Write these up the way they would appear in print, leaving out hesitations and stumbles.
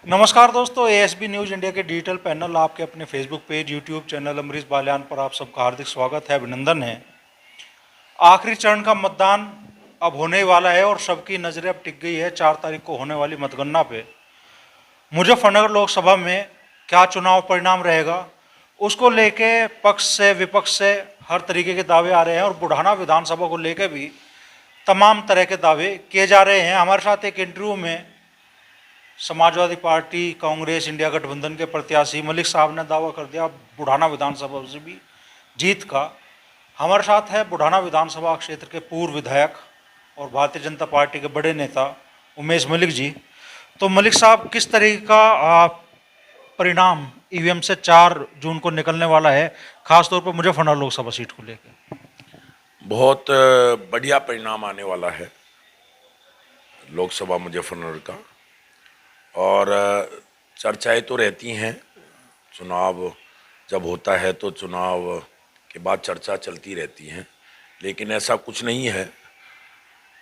नमस्कार दोस्तों, ASB News India के डिजिटल पैनल आपके अपने Facebook page, YouTube channel Amrish Baliyan पर आप सबका हार्दिक स्वागत है, अभिनंदन है। आखिरी चरण का मतदान अब होने वाला है और सबकी नज़रें अब टिक गई है 4 तारीख को होने वाली मतगणना पे। मुजफ्फरनगर लोकसभा में क्या चुनाव परिणाम रहेगा, उसको लेके पक्ष से विपक्ष से हर तरीके के दावे आ रहे हैं और बुढ़ाना विधानसभा को लेकर भी तमाम तरह के दावे किए जा रहे हैं। हमारे साथ एक इंटरव्यू में समाजवादी पार्टी, कांग्रेस, इंडिया गठबंधन के प्रत्याशी मलिक साहब ने दावा कर दिया बुढ़ाना विधानसभा से भी जीत का। हमारे साथ है बुढ़ाना विधानसभा क्षेत्र के पूर्व विधायक और भारतीय जनता पार्टी के बड़े नेता उमेश मलिक जी। तो मलिक साहब, किस तरीके का परिणाम ईवीएम से 4 जून को निकलने वाला है, खासतौर पर मुजफ्फरनगर लोकसभा सीट को लेकर? बहुत बढ़िया परिणाम आने वाला है लोकसभा मुजफ्फरनगर का। और चर्चाएं तो रहती हैं, चुनाव जब होता है तो चुनाव के बाद चर्चा चलती रहती हैं, लेकिन ऐसा कुछ नहीं है।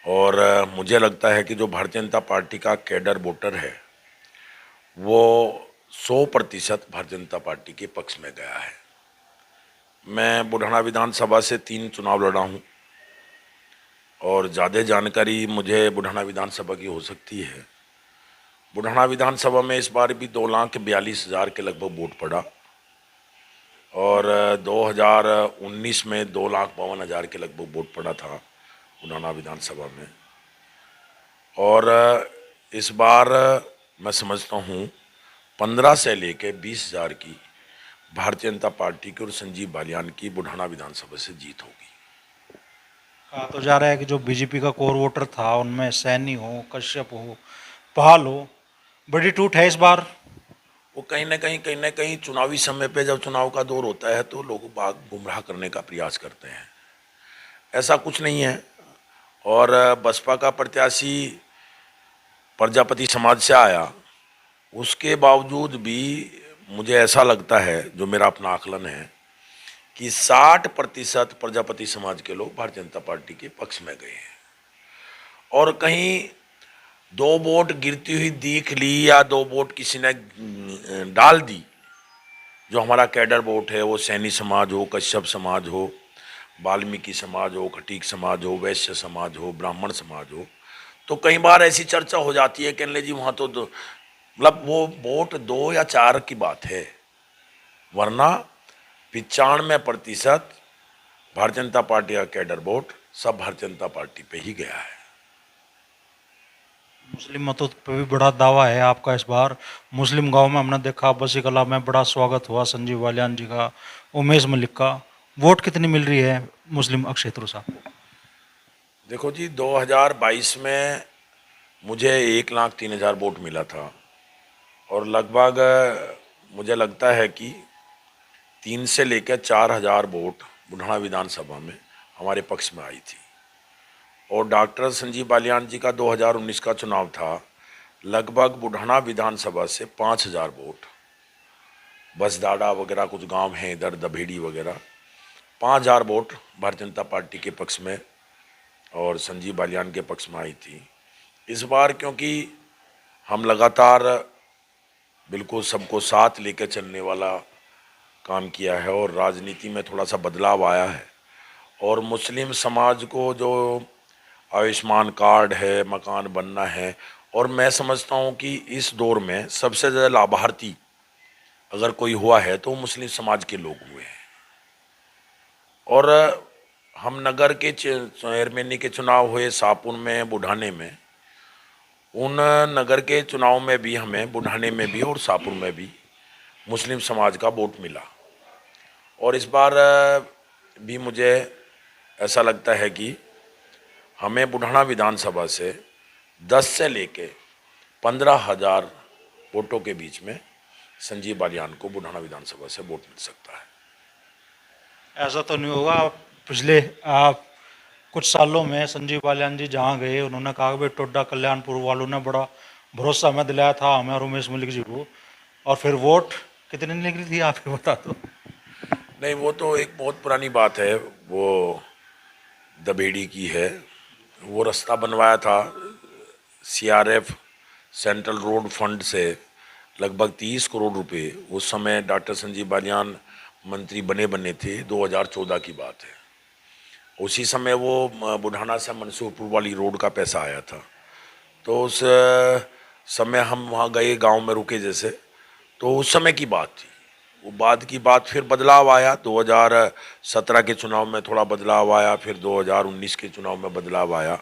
और मुझे लगता है कि जो भारतीय जनता पार्टी का कैडर वोटर है वो 100% भारतीय जनता पार्टी के पक्ष में गया है। मैं बुढ़ाना विधानसभा से 3 चुनाव लड़ा हूँ और ज़्यादा जानकारी मुझे बुढ़ाना विधानसभा की हो सकती है। बुढ़ाना विधानसभा में इस बार भी 2,42,000 के लगभग वोट पड़ा और 2019 में 2,52,000 के लगभग वोट पड़ा था बुढ़ाना विधानसभा में। और इस बार मैं समझता हूँ 15 से लेकर 20,000 की भारतीय जनता पार्टी की और संजीव बालियान की बुढ़ाना विधानसभा से जीत होगी। कहा तो जा रहा है कि जो बीजेपी का कोर वोटर था उनमें सैनी हो, कश्यप हो, पाल हो, बड़ी टूट है इस बार। वो कहीं ना कहीं चुनावी समय पे जब चुनाव का दौर होता है तो लोग बाग गुमराह करने का प्रयास करते हैं। ऐसा कुछ नहीं है। और बसपा का प्रत्याशी प्रजापति समाज से आया, उसके बावजूद भी मुझे ऐसा लगता है, जो मेरा अपना आकलन है, कि 60% प्रजापति समाज के लोग भारतीय जनता पार्टी के पक्ष में गए हैं। और कहीं 2 वोट गिरती हुई दिख ली या 2 वोट किसी ने डाल दी, जो हमारा कैडर वोट है, वो सैनी समाज हो, कश्यप समाज हो, वाल्मीकि समाज हो, खटीक समाज हो, वैश्य समाज हो, ब्राह्मण समाज हो, तो कई बार ऐसी चर्चा हो जाती है कि ले जी वहाँ तो मतलब वो वोट 2 या 4 की बात है, वरना 95% भारतीय जनता पार्टी का कैडर वोट सब भारतीय जनता पार्टी पे ही गया है। मुस्लिम मतों पे भी बड़ा दावा है आपका इस बार। मुस्लिम गांव में हमने देखा बसी कला में बड़ा स्वागत हुआ संजीव बालियान जी का, उमेश मलिक का। वोट कितनी मिल रही है मुस्लिम क्षेत्रों से? देखो जी, 2022 में मुझे 1,03,000 वोट मिला था और लगभग मुझे लगता है कि 3 से लेकर 4,000 वोट बुढ़ाना विधानसभा में हमारे पक्ष में आई थी। और डॉक्टर संजीव बालियान जी का 2019 का चुनाव था, लगभग बुढ़ाना विधानसभा से 5,000 वोट, बसदाड़ा वगैरह कुछ गांव हैं इधर, दभेड़ी वगैरह, 5,000 वोट भारतीय जनता पार्टी के पक्ष में और संजीव बालियान के पक्ष में आई थी। इस बार क्योंकि हम लगातार बिल्कुल सबको साथ लेकर चलने वाला काम किया है और राजनीति में थोड़ा सा बदलाव आया है, और मुस्लिम समाज को जो आयुष्मान कार्ड है, मकान बनना है, और मैं समझता हूँ कि इस दौर में सबसे ज़्यादा लाभार्थी अगर कोई हुआ है तो मुस्लिम समाज के लोग हुए हैं। और हम नगर के चेयरमैन के चुनाव हुए शाहपुर में, बुढ़ाने में, उन नगर के चुनाव में भी हमें बुढ़ाने में भी और शाहपुर में भी मुस्लिम समाज का वोट मिला। और इस बार भी मुझे ऐसा लगता है कि हमें बुढ़ाना विधानसभा से 10 से लेके 15,000 वोटों के बीच में संजीव बालियान को बुढ़ाना विधानसभा से वोट मिल सकता है। ऐसा तो नहीं होगा? पिछले कुछ सालों में संजीव बालियान जी जहाँ गए उन्होंने कहा कि भाई टोडा कल्याणपुर वालों ने बड़ा भरोसा हमें दिलाया था, हमें और उमेश मलिक जी को, और फिर वोट कितनी निकली थी आप ही बता दो। नहीं, वो तो एक बहुत पुरानी बात है, वो दबेड़ी की है। वो रास्ता बनवाया था सीआरएफ सेंट्रल रोड फंड से लगभग 30 करोड़ रुपए उस समय डॉक्टर संजीव बालियान मंत्री बने थे। 2014 की बात है। उसी समय वो बुढ़ाना से मंसूरपुर वाली रोड का पैसा आया था। तो उस समय हम वहाँ गए, गांव में रुके जैसे, तो उस समय की बात थी। वो बाद की बात, फिर बदलाव आया। 2017 के चुनाव में थोड़ा बदलाव आया, फिर 2019 के चुनाव में बदलाव आया,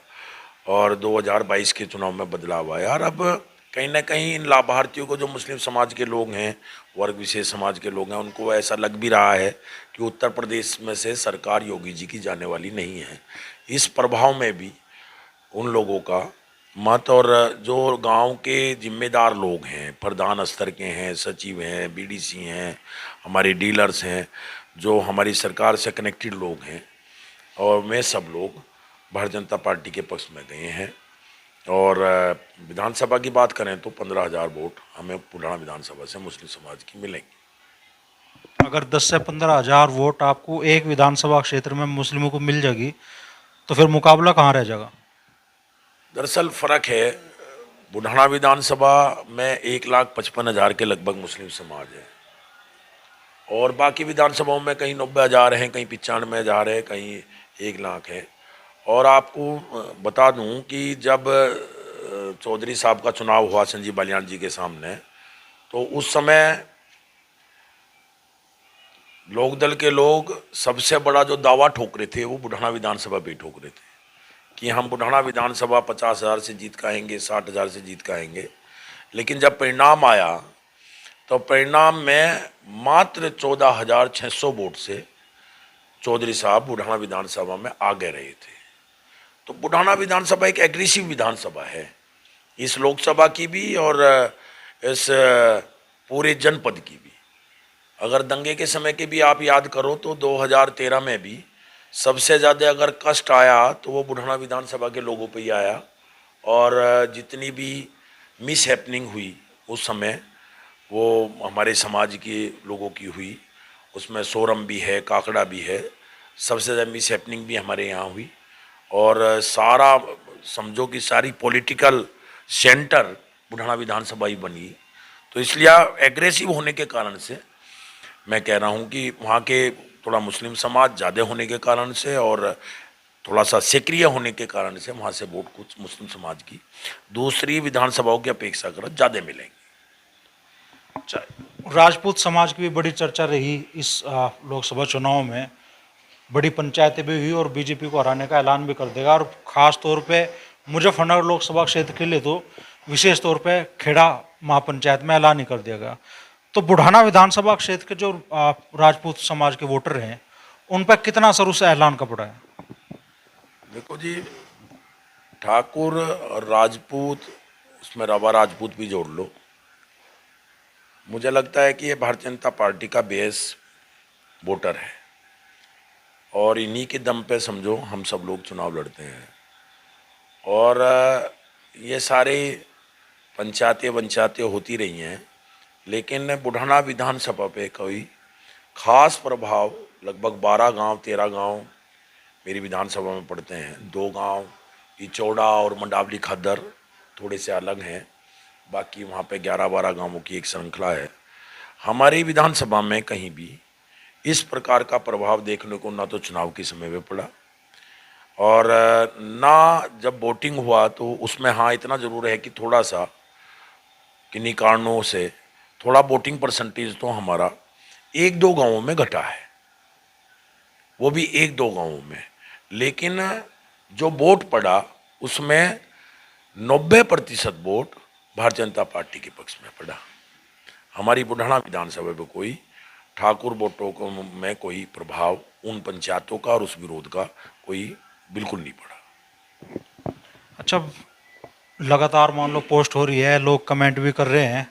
और 2022 के चुनाव में बदलाव आया। और अब कहीं ना कहीं इन लाभार्थियों को, जो मुस्लिम समाज के लोग हैं, वर्ग विशेष समाज के लोग हैं, उनको ऐसा लग भी रहा है कि उत्तर प्रदेश में से सरकार योगी जी की जाने वाली नहीं है। इस प्रभाव में भी उन लोगों का मत, और जो गांव के जिम्मेदार लोग हैं, प्रधान स्तर के हैं, सचिव हैं, बीडीसी हैं, हमारे डीलर्स हैं, जो हमारी सरकार से कनेक्टेड लोग हैं, और मैं सब लोग भारतीय जनता पार्टी के पक्ष में गए हैं। और विधानसभा की बात करें तो 15,000 वोट हमें बुढ़ाना विधानसभा से मुस्लिम समाज की मिलेंगी। अगर 10 से 15 हज़ार वोट आपको एक विधानसभा क्षेत्र में मुस्लिमों को मिल जाएगी तो फिर मुकाबला कहाँ रह जाएगा? दरअसल फ़र्क है, बुढ़ाना विधानसभा में 1,55,000 के लगभग मुस्लिम समाज है, और बाकी विधानसभाओं में कहीं 90,000 हैं, कहीं 95,000 है, कहीं 1,00,000 है। और आपको बता दूं कि जब चौधरी साहब का चुनाव हुआ संजीव बालियान जी के सामने, तो उस समय लोकदल के लोग सबसे बड़ा जो दावा ठोक रहे थे वो बुढ़ाना विधानसभा पे ठोक रहे थे कि हम बुढ़ाना विधानसभा 50,000 से जीत के आएंगे, 60,000 से जीत के आएंगे। लेकिन जब परिणाम आया तो परिणाम में मात्र 14,600 वोट से चौधरी साहब बुढ़ाना विधानसभा में आगे रहे थे। तो बुढ़ाना विधानसभा एक एग्रेसिव विधानसभा है, इस लोकसभा की भी और इस पूरे जनपद की भी। अगर दंगे के समय के भी आप याद करो तो 2013 में भी सबसे ज़्यादा अगर कष्ट आया तो वो बुढ़ाना विधानसभा के लोगों पे ही आया। और जितनी भी मिस हैपनिंग हुई उस समय, वो हमारे समाज के लोगों की हुई, उसमें सोरम भी है, काकड़ा भी है। सबसे ज़्यादा मिस हैपनिंग भी हमारे यहाँ हुई, और सारा समझो कि सारी पॉलिटिकल सेंटर बुढ़ाना विधानसभा ही बनी। तो इसलिए एग्रेसिव होने के कारण से मैं कह रहा हूँ कि वहाँ के थोड़ा मुस्लिम समाज ज़्यादा होने के कारण से, और थोड़ा सा सक्रिय होने के कारण से वहाँ से वोट कुछ मुस्लिम समाज की दूसरी विधानसभाओं की अपेक्षा कर ज़्यादा मिलेंगे। राजपूत समाज की भी बड़ी चर्चा रही इस लोकसभा चुनाव में। बड़ी पंचायतें भी हुई और बीजेपी को हराने का ऐलान भी कर देगा। और ख़ास तौर पे मुजफ्फरनगर लोकसभा क्षेत्र के लिए तो विशेष तौर पे खेड़ा महापंचायत में ऐलान ही कर दिया गया। तो बुढ़ाना विधानसभा क्षेत्र के जो राजपूत समाज के वोटर हैं, उन पर कितना असर उस ऐलान का पड़ा है? देखो जी, ठाकुर और राजपूत, उसमें रवा राजपूत भी जोड़ लो, मुझे लगता है कि ये भारतीय जनता पार्टी का बेस वोटर है, और इन्हीं के दम पे समझो हम सब लोग चुनाव लड़ते हैं। और ये सारे पंचायतें होती रही हैं, लेकिन बुढ़ाना विधानसभा पे कोई खास प्रभाव, लगभग 12 गांव 13 गांव मेरी विधानसभा में पड़ते हैं। 2 गांव इचौड़ा और मंडावली खद्दर थोड़े से अलग हैं, बाकी वहाँ पे 11-12 गांवों की एक श्रृंखला है। हमारी विधानसभा में कहीं भी इस प्रकार का प्रभाव देखने को ना तो चुनाव के समय में पड़ा, और ना जब वोटिंग हुआ तो उसमें हाँ इतना ज़रूर है कि थोड़ा सा किन्हीं कारणों से थोड़ा वोटिंग परसेंटेज तो हमारा 1-2 गांवों में घटा है, वो भी 1-2 गांवों में। लेकिन जो वोट पड़ा उसमें 90% वोट भारतीय जनता पार्टी के पक्ष में पड़ा। हमारी बुढ़ाना विधानसभा में कोई ठाकुर वोटों को में कोई प्रभाव उन पंचायतों का और उस विरोध का कोई बिल्कुल नहीं पड़ा। अच्छा, लगातार मान लो पोस्ट हो रही है, लोग कमेंट भी कर रहे हैं,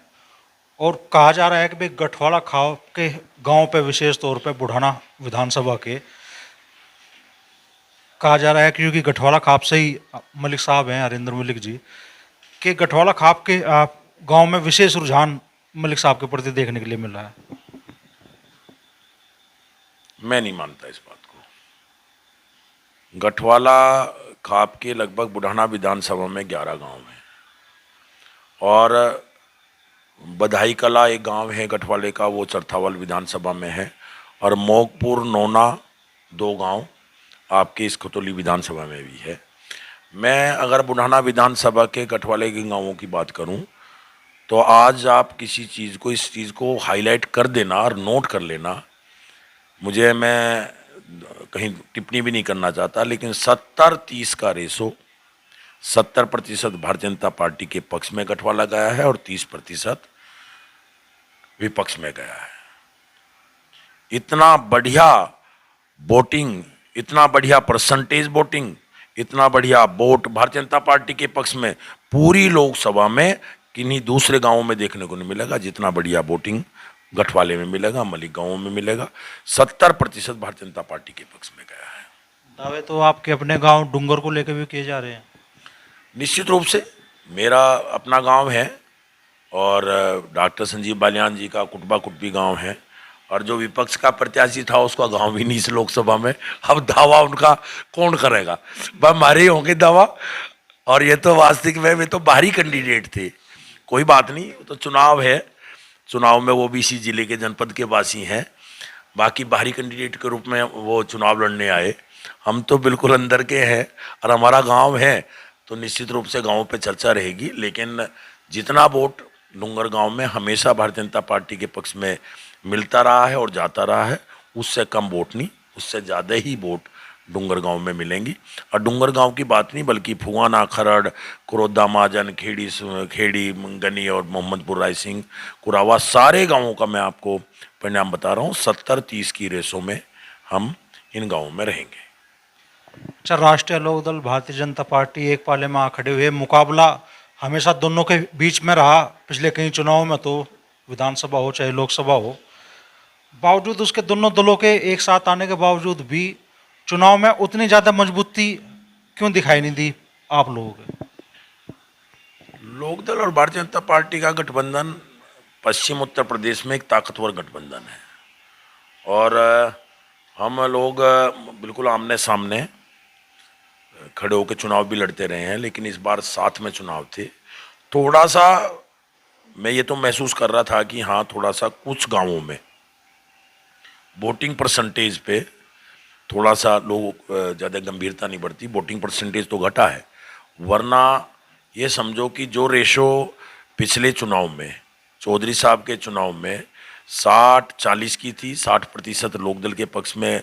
और कहा जा रहा है कि भाई गठवाला खाप के गांव पे विशेष तौर पे बुढ़ाना विधानसभा के कहा जा रहा है, क्योंकि गठवाला खाप से ही मलिक साहब हैं, हरिंदर मलिक जी, कि गठवाला खाप के गांव में विशेष रुझान मलिक साहब के प्रति देखने के लिए मिल रहा है। मैं नहीं मानता इस बात को। गठवाला खाप के लगभग बुढ़ाना विधानसभा में 11 गांव हैं, और बधाई कला एक गांव है गठवाले का, वो चरथावल विधानसभा में है, और मोगपुर नोना 2 गांव आपके इस खतौली विधानसभा में भी है। मैं अगर बुढ़ाना विधानसभा के गठवाले के गांवों की बात करूं तो आज आप किसी चीज़ को, इस चीज़ को हाईलाइट कर देना और नोट कर लेना, मैं कहीं टिप्पणी भी नहीं करना चाहता, लेकिन 70-30 का रेशो 70% भारतीय जनता पार्टी के पक्ष में गठवाला गया है और 30% विपक्ष में गया है। इतना बढ़िया वोटिंग, इतना बढ़िया परसेंटेज वोटिंग, इतना बढ़िया वोट भारतीय जनता पार्टी के पक्ष में पूरी लोकसभा में किन्हीं दूसरे गांवों में देखने को नहीं मिलेगा जितना बढ़िया वोटिंग गठवाले में मिलेगा, मलिक गांवों में मिलेगा। 70% भारतीय जनता पार्टी के पक्ष में गया है। दावे तो आपके अपने गांव डूंगर को लेकर भी किए जा रहे हैं। निश्चित रूप से मेरा अपना गांव है और डॉक्टर संजीव बालियान जी का कुटबा कुटबी गांव है, और जो विपक्ष का प्रत्याशी था उसका गांव भी नहीं इस लोकसभा में। अब दावा उनका कौन करेगा, वह हमारे होंगे दावा, और ये तो वास्तविक में वे तो बाहरी कैंडिडेट थे। कोई बात नहीं, तो चुनाव है, चुनाव में वो भी इसी जिले के जनपद के वासी हैं, बाकी बाहरी कैंडिडेट के रूप में वो चुनाव लड़ने आए। हम तो बिल्कुल अंदर के हैं और हमारा गांव है, तो निश्चित रूप से गांव पे चर्चा रहेगी। लेकिन जितना वोट डूंगर गांव में हमेशा भारतीय जनता पार्टी के पक्ष में मिलता रहा है और जाता रहा है, उससे कम वोट नहीं, उससे ज़्यादा ही वोट डूंगर गांव में मिलेंगी। और डूंगर गांव की बात नहीं, बल्कि फुआना, खरड़, कुरोदा, महाजन, खेड़ी, गनी और मोहम्मदपुर रायसिंह, कुरावा, सारे गांवों का मैं आपको परिणाम बता रहा हूँ। 70-30 की रेसों में हम इन गांवों में रहेंगे। अच्छा, राष्ट्रीय लोकदल भारतीय जनता पार्टी एक पाले में आ खड़े हुए, मुकाबला हमेशा दोनों के बीच में रहा पिछले कई चुनावों में, तो विधानसभा हो चाहे लोकसभा हो। बावजूद उसके दोनों दलों के एक साथ आने के बावजूद भी चुनाव में उतनी ज़्यादा मजबूती क्यों दिखाई नहीं दी आप लोगों के? लोकदल और भारतीय जनता पार्टी का गठबंधन पश्चिम उत्तर प्रदेश में एक ताकतवर गठबंधन है, और हम लोग बिल्कुल आमने सामने खड़े होकर चुनाव भी लड़ते रहे हैं, लेकिन इस बार साथ में चुनाव थे। थोड़ा सा मैं ये तो महसूस कर रहा था कि हाँ, थोड़ा सा कुछ गांवों में वोटिंग परसेंटेज पे थोड़ा सा लोग ज़्यादा गंभीरता नहीं बढ़ती, वोटिंग परसेंटेज तो घटा है, वरना ये समझो कि जो रेशो पिछले चुनाव में, चौधरी साहब के चुनाव में 60-40 की थी, 60% लोकदल के पक्ष में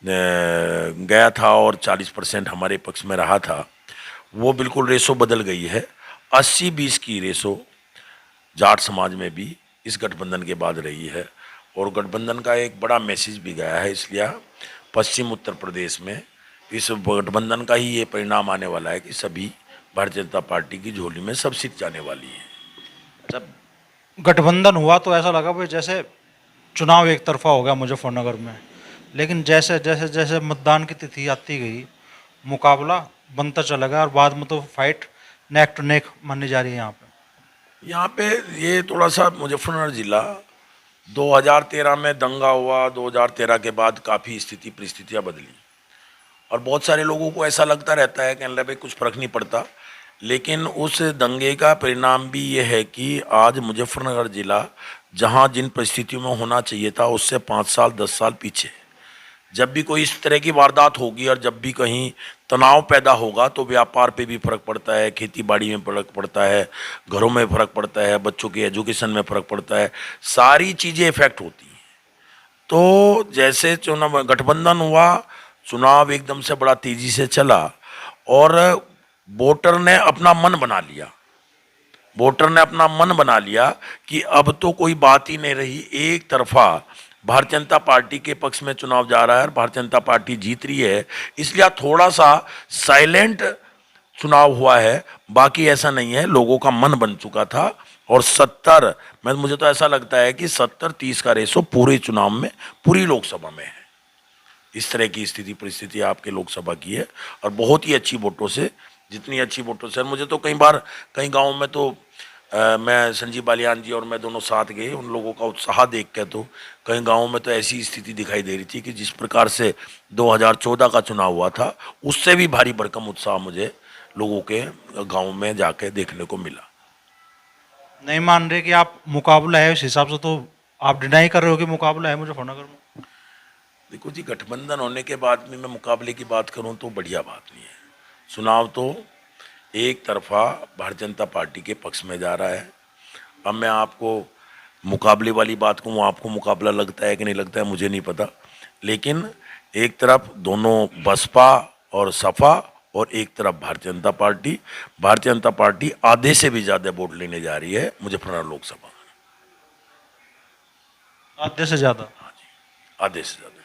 गया था और 40% हमारे पक्ष में रहा था, वो बिल्कुल रेशो बदल गई है। 80-20 की रेशो जाट समाज में भी इस गठबंधन के बाद रही है, और गठबंधन का एक बड़ा मैसेज भी गया है। इसलिए पश्चिम उत्तर प्रदेश में इस गठबंधन का ही ये परिणाम आने वाला है कि सभी भारतीय जनता पार्टी की झोली में सब सीट जाने वाली है। जब गठबंधन हुआ तो ऐसा लगा भाई जैसे चुनाव एक तरफा हो गया मुजफ्फरनगर में, लेकिन जैसे जैसे जैसे मतदान की तिथि आती गई, मुकाबला बनता चला गया, और बाद में तो फाइट नेक टू नेक मानी जा रही है यहाँ पे। ये थोड़ा सा मुजफ्फरनगर जिला 2013 में दंगा हुआ, 2013 के बाद काफ़ी स्थिति परिस्थितियाँ बदली, और बहुत सारे लोगों को ऐसा लगता रहता है कि अल्लाह भाई कुछ फर्क नहीं पड़ता, लेकिन उस दंगे का परिणाम भी ये है कि आज मुजफ्फरनगर जिला जहाँ जिन परिस्थितियों में होना चाहिए था उससे 5 साल 10 साल पीछे। जब भी कोई इस तरह की वारदात होगी और जब भी कहीं तनाव पैदा होगा तो व्यापार पे भी फर्क पड़ता है, खेती बाड़ी में फर्क पड़ता है, घरों में फर्क पड़ता है, बच्चों के एजुकेशन में फर्क पड़ता है, सारी चीज़ें इफेक्ट होती हैं। तो जैसे चुनाव गठबंधन हुआ, चुनाव एकदम से बड़ा तेजी से चला और वोटर ने अपना मन बना लिया, वोटर ने अपना मन बना लिया कि अब तो कोई बात ही नहीं रही, एक तरफा भारतीय जनता पार्टी के पक्ष में चुनाव जा रहा है और भारतीय जनता पार्टी जीत रही है, इसलिए थोड़ा सा साइलेंट चुनाव हुआ है। बाकी ऐसा नहीं है, लोगों का मन बन चुका था। और 70, मुझे तो ऐसा लगता है कि 70-30 का रेशो पूरे चुनाव में, पूरी लोकसभा में है। इस तरह की स्थिति परिस्थिति आपके लोकसभा की है, और बहुत ही अच्छी वोटों से, जितनी अच्छी वोटों से। मुझे तो कई बार कई गाँवों में तो मैं, संजीव बालियान जी और मैं दोनों साथ गए, उन लोगों का उत्साह देख के तो कई गांवों में तो ऐसी स्थिति दिखाई दे रही थी कि जिस प्रकार से 2014 का चुनाव हुआ था उससे भी भारी भरकम उत्साह मुझे लोगों के गांव में जाके देखने को मिला। नहीं मान रहे कि आप मुकाबला है, उस हिसाब से तो आप डिनाई कर रहे हो कि मुकाबला है मुजफ्फरनगर में। देखो जी, गठबंधन होने के बाद में मैं मुकाबले की बात करूं तो बढ़िया बात नहीं है। चुनाव तो एक तरफा भारतीय जनता पार्टी के पक्ष में जा रहा है। अब मैं आपको मुकाबले वाली बात कहूँ, आपको मुकाबला लगता है कि नहीं लगता है मुझे नहीं पता, लेकिन एक तरफ दोनों बसपा और सपा और एक तरफ भारतीय जनता पार्टी आधे से भी ज़्यादा वोट लेने जा रही है मुजफ्फरनगर लोकसभा में। आधे से ज्यादा? हाँ जी, आधे से ज़्यादा।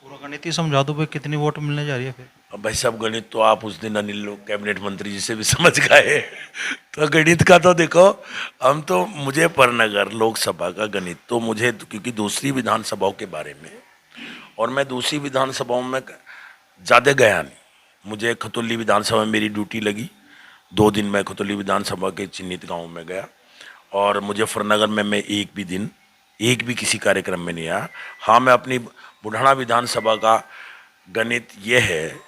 पूरा गणित ही समझा दो भाई, कितनी वोट मिलने जा रही है फिर? अब भाई साहब, गणित तो आप उस दिन अनिल कैबिनेट मंत्री जी से भी समझ गए। तो गणित का तो देखो, हम तो मुझे परनगर लोकसभा का गणित तो मुझे, क्योंकि दूसरी विधानसभाओं के बारे में, और मैं दूसरी विधानसभाओं में ज़्यादा गया नहीं। मुझे खतौली विधानसभा में मेरी ड्यूटी लगी, 2 दिन मैं खतौली विधानसभा के चिन्हित गाँव में गया, और मुजफ्फरनगर में मैं एक भी किसी कार्यक्रम में नहीं आया। हाँ, मैं अपनी बुढ़ाना विधानसभा का गणित ये है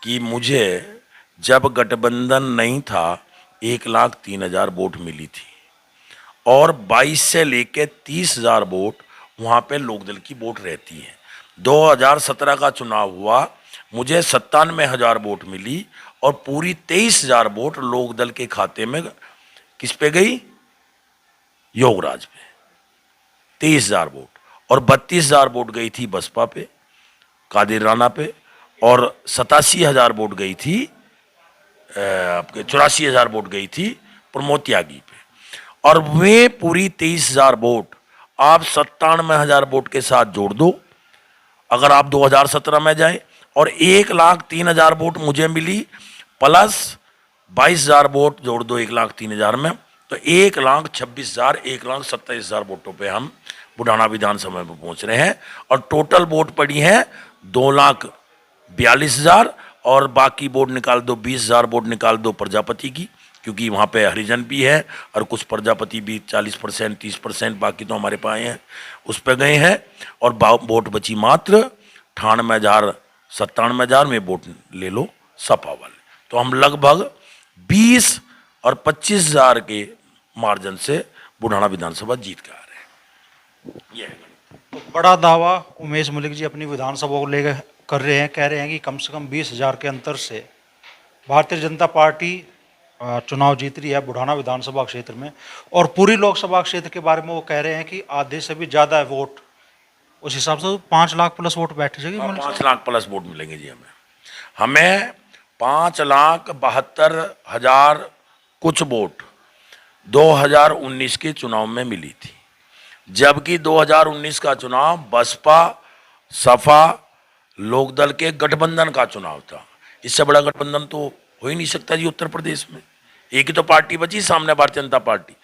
कि मुझे जब गठबंधन नहीं था 1,03,000 वोट मिली थी, और 22 से लेके 30,000 वोट वहाँ पे लोकदल की वोट रहती है। 2017 का चुनाव हुआ, मुझे 97,000 वोट मिली, और पूरी 23,000 वोट लोकदल के खाते में किस पे गई? योगराज पे 23,000 वोट, और 32,000 वोट गई थी बसपा पे, कादिर राणा पे, और 87,000 वोट गई थी आपके 84,000 वोट गई थी प्रमोद त्यागी पे। और वे पूरी 23,000 वोट आप 97,000 वोट के साथ जोड़ दो, अगर आप 2017 में जाए, और 1,03,000 वोट मुझे मिली, प्लस 22,000 वोट जोड़ दो 1,03,000 में, तो 1,26,000 1,27,000 वोटों पे हम बुढ़ाना विधानसभा में पहुंच रहे हैं। और टोटल वोट पड़ी है 2,42,000, और बाकी वोट निकाल दो, 20,000 वोट निकाल दो प्रजापति की, क्योंकि वहाँ पे हरिजन भी है, और कुछ प्रजापति भी 40% 30%, बाकी तो हमारे पाए हैं, उस पर गए हैं। और वोट बची मात्र 98,000 97,000 में वोट ले लो सपा वाले। तो हम लगभग 20 और 25,000 के मार्जिन से बुढ़ाना विधानसभा जीत के आ रहे हैं। यह है। तो बड़ा दावा उमेश मलिक जी अपनी विधानसभा को लेकर कर रहे हैं, कह रहे हैं कि कम से कम 20,000 के अंतर से भारतीय जनता पार्टी चुनाव जीत रही है बुढ़ाना विधानसभा क्षेत्र में। और पूरी लोकसभा क्षेत्र के बारे में वो कह रहे हैं कि आधे से भी ज़्यादा है वोट, उस हिसाब से 5 लाख प्लस वोट बैठ जाएगी। 5 लाख प्लस वोट मिलेंगे जी हमें 5,72,000 कुछ वोट 2019 के चुनाव में मिली थी, जबकि 2019 का चुनाव बसपा सपा लोकदल के गठबंधन का चुनाव था। इससे बड़ा गठबंधन तो हो ही नहीं सकता जी उत्तर प्रदेश में। एक ही तो पार्टी बची सामने, भारतीय जनता पार्टी,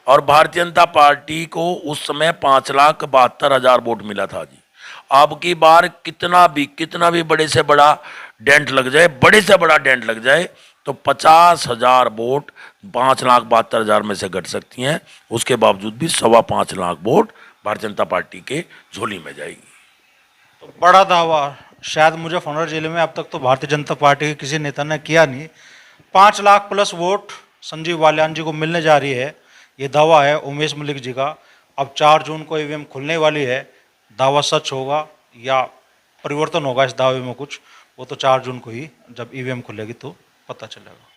और भारतीय जनता पार्टी को उस समय 5,72,000 वोट मिला था जी। अब की बार कितना भी बड़े से बड़ा डेंट लग जाए, तो 50,000 वोट 5,72,000 में से घट सकती हैं, उसके बावजूद भी 5.25 लाख वोट भारतीय जनता पार्टी के झोली में जाएगी। तो बड़ा दावा शायद मुजफ्फरनगर जिले में अब तक तो भारतीय जनता पार्टी के किसी नेता ने किया नहीं। 5 लाख प्लस वोट संजीव बालियान जी को मिलने जा रही है, ये दावा है उमेश मलिक जी का। अब 4 जून को ईवीएम खुलने वाली है, दावा सच होगा या परिवर्तन होगा इस दावे में कुछ, वो तो 4 जून को ही जब ईवीएम खुलेगी तो पता चलेगा।